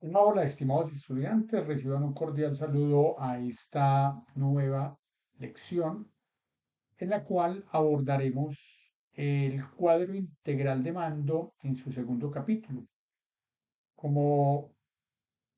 Hola, estimados estudiantes, reciban un cordial saludo a esta nueva lección en la cual abordaremos el cuadro integral de mando en su segundo capítulo. Como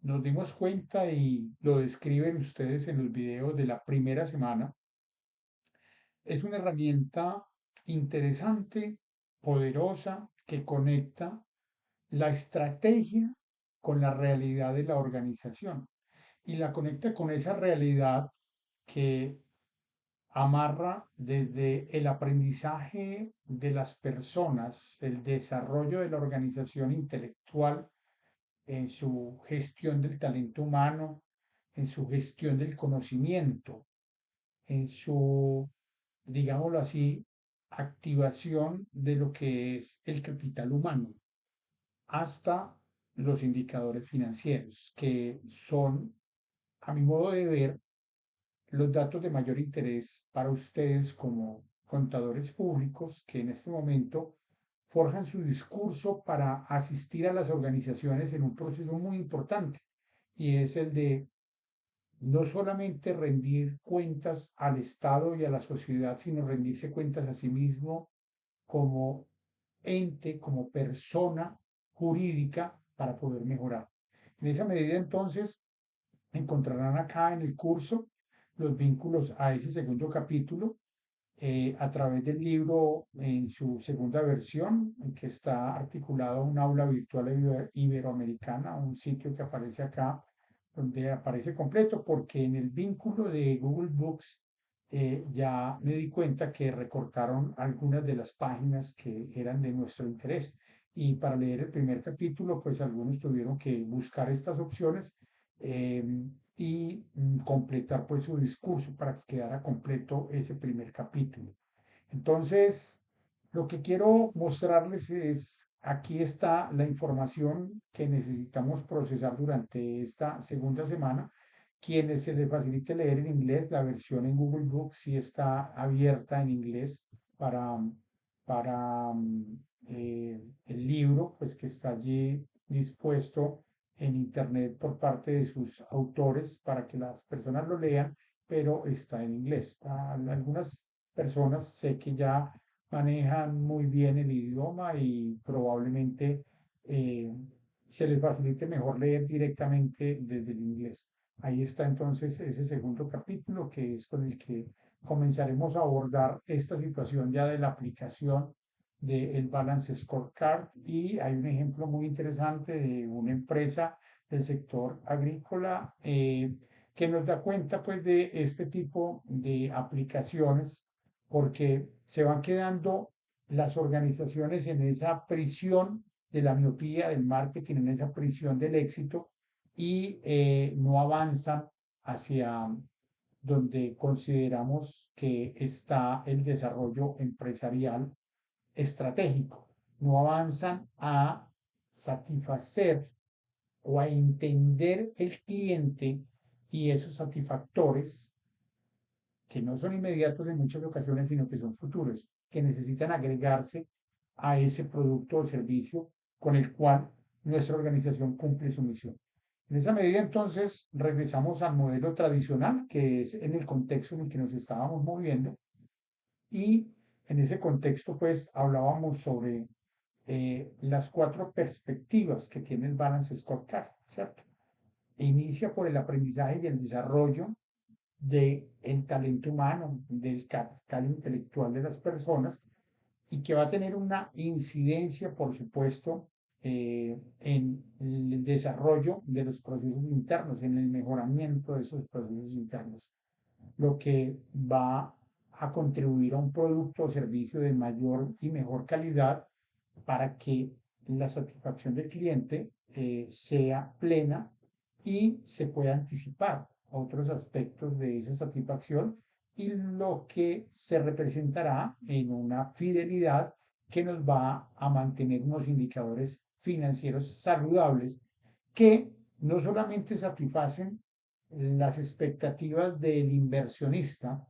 nos dimos cuenta y lo describen ustedes en los videos de la primera semana, es una herramienta interesante, poderosa, que conecta la estrategia con la realidad de la organización y la conecta con esa realidad que amarra desde el aprendizaje de las personas, el desarrollo de la organización intelectual en su gestión del talento humano, en su gestión del conocimiento, en su, digámoslo así, activación de lo que es el capital humano, hasta los indicadores financieros, que son, a mi modo de ver, los datos de mayor interés para ustedes como contadores públicos que en este momento forjan su discurso para asistir a las organizaciones en un proceso muy importante y es el de no solamente rendir cuentas al Estado y a la sociedad, sino rendirse cuentas a sí mismo como ente, como persona jurídica para poder mejorar. En esa medida, entonces, encontrarán acá en el curso los vínculos a ese segundo capítulo a través del libro en su segunda versión, en que está articulado un aula virtual iberoamericana, un sitio que aparece acá, donde aparece completo, porque en el vínculo de Google Books ya me di cuenta que recortaron algunas de las páginas que eran de nuestro interés. Y para leer el primer capítulo, pues algunos tuvieron que buscar estas opciones eh, y completar pues su discurso para que quedara completo ese primer capítulo. Entonces, lo que quiero mostrarles es, aquí está la información que necesitamos procesar durante esta segunda semana. Quienes se les facilite leer en inglés, la versión en Google Books sí está abierta en inglés para, para el libro, pues que está allí dispuesto en internet por parte de sus autores para que las personas lo lean, pero está en inglés. Algunas personas sé que ya manejan muy bien el idioma y probablemente eh, se les facilite mejor leer directamente desde el inglés. Ahí está entonces ese segundo capítulo que es con el que comenzaremos a abordar esta situación ya de la aplicación del Balance Scorecard y hay un ejemplo muy interesante de una empresa del sector agrícola que nos da cuenta pues de este tipo de aplicaciones porque se van quedando las organizaciones en esa prisión de la miopía del marketing, en esa prisión del éxito y no avanzan hacia donde consideramos que está el desarrollo empresarial estratégico. No avanzan a satisfacer o a entender el cliente y esos satisfactores que no son inmediatos en muchas ocasiones, sino que son futuros, que necesitan agregarse a ese producto o servicio con el cual nuestra organización cumple su misión. En esa medida, entonces, regresamos al modelo tradicional, que es en el contexto en el que nos estábamos moviendo, y en ese contexto, pues, hablábamos sobre las cuatro perspectivas que tiene el Balance Scorecard, ¿cierto? E inicia por el aprendizaje y el desarrollo del talento humano, del capital intelectual de las personas y que va a tener una incidencia, por supuesto, en el desarrollo de los procesos internos, en el mejoramiento de esos procesos internos, lo que va a contribuir a un producto o servicio de mayor y mejor calidad para que la satisfacción del cliente sea plena y se pueda anticipar otros aspectos de esa satisfacción y lo que se representará en una fidelidad que nos va a mantener unos indicadores financieros saludables que no solamente satisfacen las expectativas del inversionista,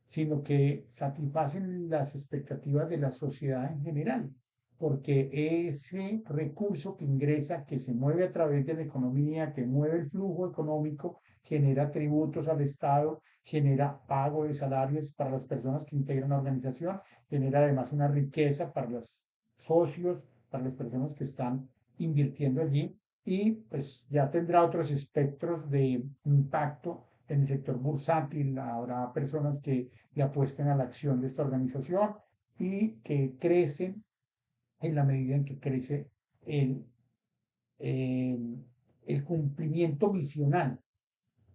sino que satisfacen las expectativas de la sociedad en general. porque ese recurso que ingresa, que se mueve a través de la economía, que mueve el flujo económico, genera tributos al Estado, genera pago de salarios para las personas que integran la organización, genera además una riqueza para los socios, para las personas que están invirtiendo allí y pues ya tendrá otros espectros de impacto en el sector bursátil. Habrá personas que le apuesten a la acción de esta organización y que crecen en la medida en que crece el, eh, el cumplimiento misional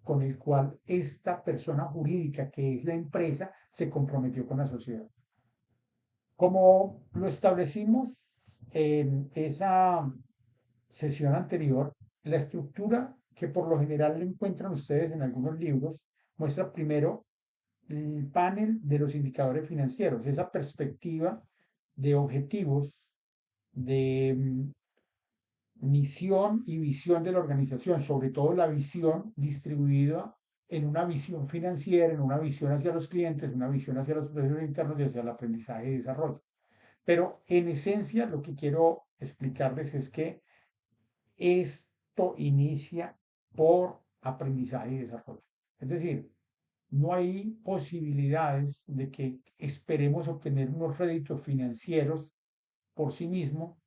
con el cual esta persona jurídica, que es la empresa, se comprometió con la sociedad. Como lo establecimos en esa sesión anterior, la estructura que por lo general le encuentran ustedes en algunos libros muestra primero el panel de los indicadores financieros, esa perspectiva de objetivos, de misión y visión de la organización, sobre todo la visión distribuida en una visión financiera, en una visión hacia los clientes, una visión hacia los procesos internos y hacia el aprendizaje y desarrollo. Pero en esencia lo que quiero explicarles es que esto inicia por aprendizaje y desarrollo. Es decir, no hay posibilidades de que esperemos obtener unos réditos financieros por sí mismo,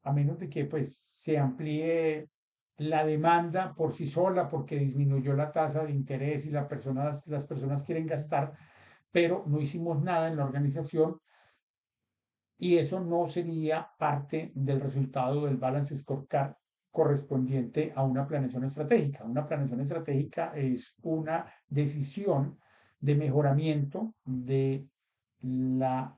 a menos de que pues se amplíe la demanda por sí sola porque disminuyó la tasa de interés y las personas quieren gastar, pero no hicimos nada en la organización y eso no sería parte del resultado del balance scorecard correspondiente a una planeación estratégica. Una planeación estratégica es una decisión de mejoramiento de la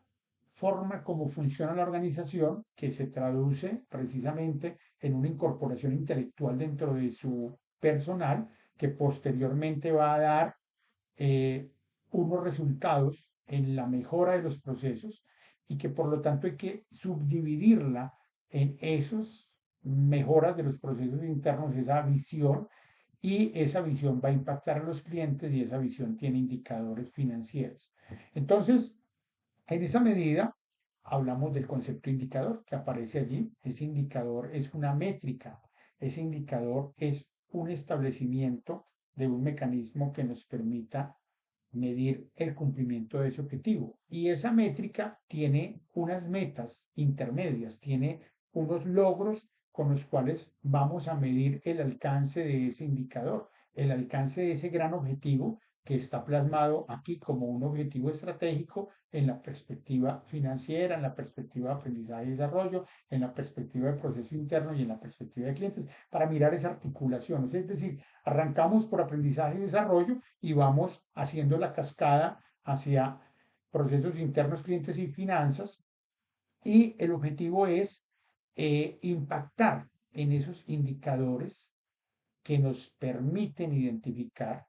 forma como funciona la organización, que se traduce precisamente en una incorporación intelectual dentro de su personal, que posteriormente va a dar eh, unos resultados en la mejora de los procesos y que por lo tanto hay que subdividirla en esos mejoras de los procesos internos, esa visión, y esa visión va a impactar a los clientes y esa visión tiene indicadores financieros. Entonces, en esa medida, hablamos del concepto indicador que aparece allí. Ese indicador es una métrica. Ese indicador es un establecimiento de un mecanismo que nos permita medir el cumplimiento de ese objetivo. Y esa métrica tiene unas metas intermedias, tiene unos logros con los cuales vamos a medir el alcance de ese indicador, el alcance de ese gran objetivo que está plasmado aquí como un objetivo estratégico en la perspectiva financiera, en la perspectiva de aprendizaje y desarrollo, en la perspectiva de proceso interno y en la perspectiva de clientes, para mirar esa articulación. Es decir, arrancamos por aprendizaje y desarrollo y vamos haciendo la cascada hacia procesos internos, clientes y finanzas. Y el objetivo es impactar en esos indicadores que nos permiten identificar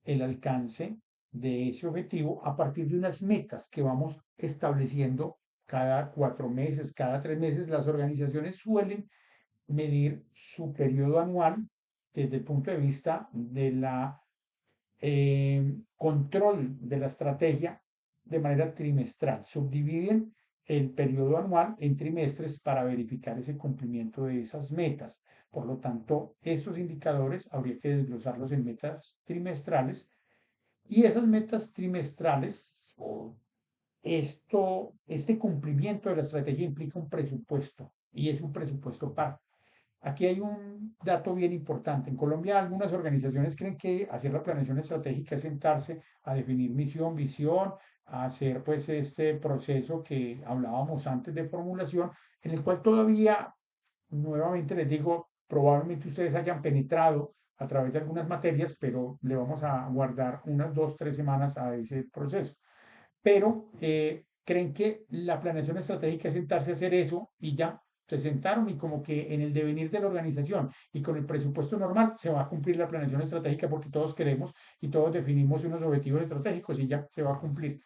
el alcance de ese objetivo a partir de unas metas que vamos estableciendo cada 4 meses, cada 3 meses. Las organizaciones suelen medir su periodo anual desde el punto de vista de la control de la estrategia de manera trimestral. Subdividen el periodo anual en trimestres para verificar ese cumplimiento de esas metas. Por lo tanto, estos indicadores habría que desglosarlos en metas trimestrales y esas metas trimestrales o este cumplimiento de la estrategia implica un presupuesto y es un presupuesto par. Aquí hay un dato bien importante. En Colombia, algunas organizaciones creen que hacer la planeación estratégica es sentarse a definir misión, visión, a hacer pues este proceso que hablábamos antes de formulación, en el cual todavía, nuevamente les digo, probablemente ustedes hayan penetrado a través de algunas materias, pero le vamos a guardar unas 2, 3 semanas a ese proceso. Pero creen que la planeación estratégica es sentarse a hacer eso y ya se sentaron y como que en el devenir de la organización y con el presupuesto normal se va a cumplir la planeación estratégica porque todos queremos y todos definimos unos objetivos estratégicos y ya se va a cumplir.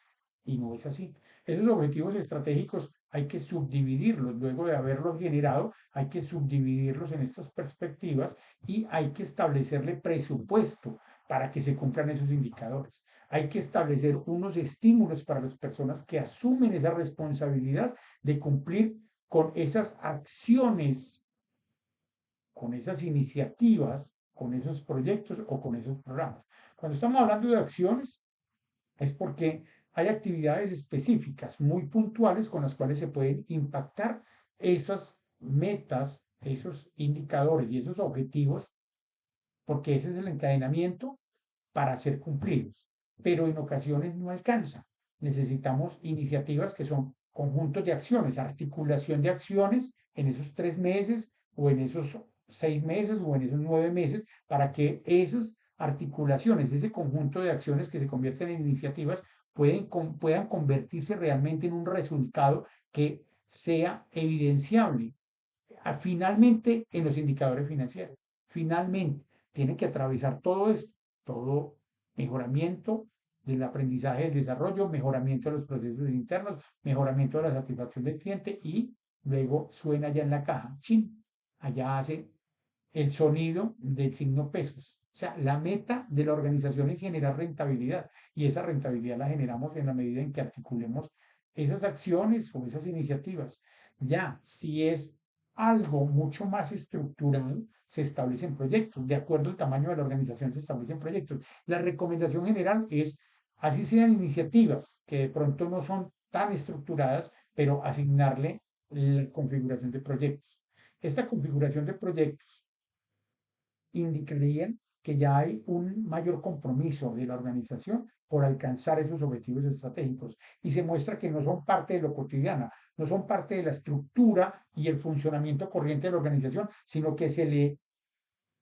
Y no es así. Esos objetivos estratégicos hay que subdividirlos. Luego de haberlos generado, hay que subdividirlos en estas perspectivas y hay que establecerle presupuesto para que se cumplan esos indicadores. Hay que establecer unos estímulos para las personas que asumen esa responsabilidad de cumplir con esas acciones, con esas iniciativas, con esos proyectos o con esos programas. Cuando estamos hablando de acciones, es porque hay actividades específicas, muy puntuales, con las cuales se pueden impactar esas metas, esos indicadores y esos objetivos, porque ese es el encadenamiento para ser cumplidos. Pero en ocasiones no alcanza. Necesitamos iniciativas que son conjuntos de acciones, articulación de acciones en esos 3 meses o en esos 6 meses o en esos 9 meses para que esas articulaciones, ese conjunto de acciones que se convierten en iniciativas, puedan convertirse realmente en un resultado que sea evidenciable finalmente en los indicadores financieros. Finalmente, tiene que atravesar todo esto, todo mejoramiento del aprendizaje, del desarrollo, mejoramiento de los procesos internos, mejoramiento de la satisfacción del cliente y luego suena ya en la caja, chin, allá hace el sonido del signo pesos. O sea, la meta de la organización es generar rentabilidad y esa rentabilidad la generamos en la medida en que articulemos esas acciones o esas iniciativas. Ya, si es algo mucho más estructurado, se establecen proyectos. De acuerdo al tamaño de la organización, se establecen proyectos. La recomendación general es, así sean iniciativas que de pronto no son tan estructuradas, pero asignarle la configuración de proyectos. Esta configuración de proyectos indicaría que ya hay un mayor compromiso de la organización por alcanzar esos objetivos estratégicos y se muestra que no son parte de lo cotidiano, no son parte de la estructura y el funcionamiento corriente de la organización, sino que se le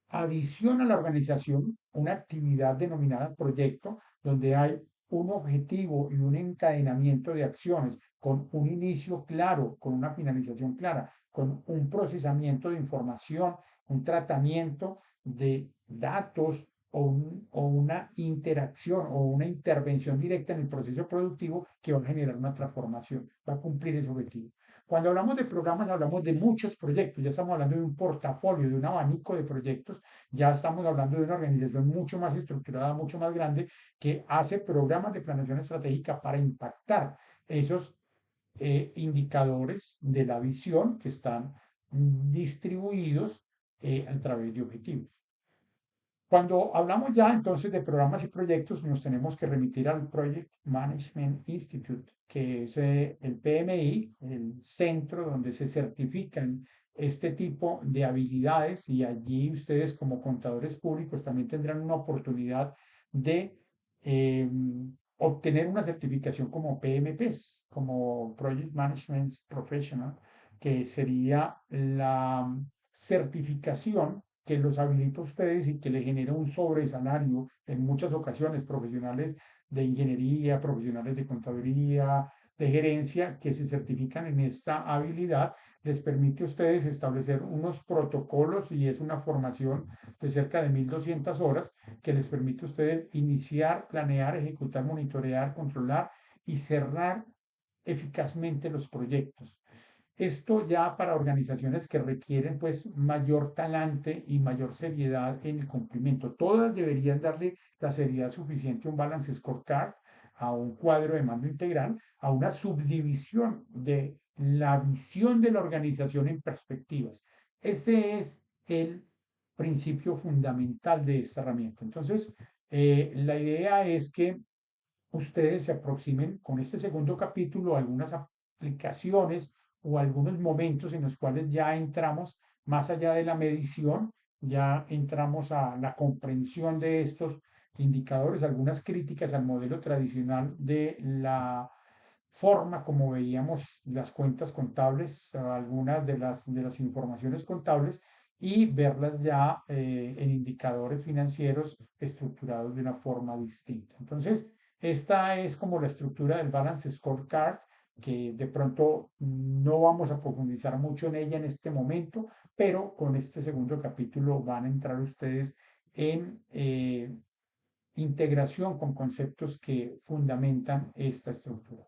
adiciona a la organización una actividad denominada proyecto, donde hay un objetivo y un encadenamiento de acciones con un inicio claro, con una finalización clara, con un procesamiento de información, un tratamiento de datos o una interacción o una intervención directa en el proceso productivo que va a generar una transformación, va a cumplir ese objetivo. Cuando hablamos de programas, hablamos de muchos proyectos, ya estamos hablando de un portafolio, de un abanico de proyectos, ya estamos hablando de una organización mucho más estructurada, mucho más grande, que hace programas de planeación estratégica para impactar esos indicadores de la visión que están distribuidos a través de objetivos. Cuando hablamos ya entonces de programas y proyectos, nos tenemos que remitir al Project Management Institute, que es el PMI, el centro donde se certifican este tipo de habilidades y allí ustedes como contadores públicos también tendrán una oportunidad de eh, obtener una certificación como PMPs, como Project Management Professional, que sería la certificación que los habilita a ustedes y que le genera un sobresalario en muchas ocasiones, profesionales de ingeniería, profesionales de contaduría, de gerencia, que se certifican en esta habilidad, les permite a ustedes establecer unos protocolos y es una formación de cerca de 1.200 horas que les permite a ustedes iniciar, planear, ejecutar, monitorear, controlar y cerrar eficazmente los proyectos. Esto ya para organizaciones que requieren pues mayor talante y mayor seriedad en el cumplimiento. Todas deberían darle la seriedad suficiente a un balance scorecard, a un cuadro de mando integral, a una subdivisión de la visión de la organización en perspectivas. Ese es el principio fundamental de esta herramienta. Entonces, la idea es que ustedes se aproximen con este segundo capítulo a algunas aplicaciones o algunos momentos en los cuales ya entramos más allá de la medición, ya entramos a la comprensión de estos indicadores, algunas críticas al modelo tradicional de la forma como veíamos las cuentas contables, algunas de las informaciones contables y verlas ya en indicadores financieros estructurados de una forma distinta. Entonces, esta es como la estructura del Balance Scorecard, que de pronto no vamos a profundizar mucho en ella en este momento, pero con este segundo capítulo van a entrar ustedes en integración con conceptos que fundamentan esta estructura.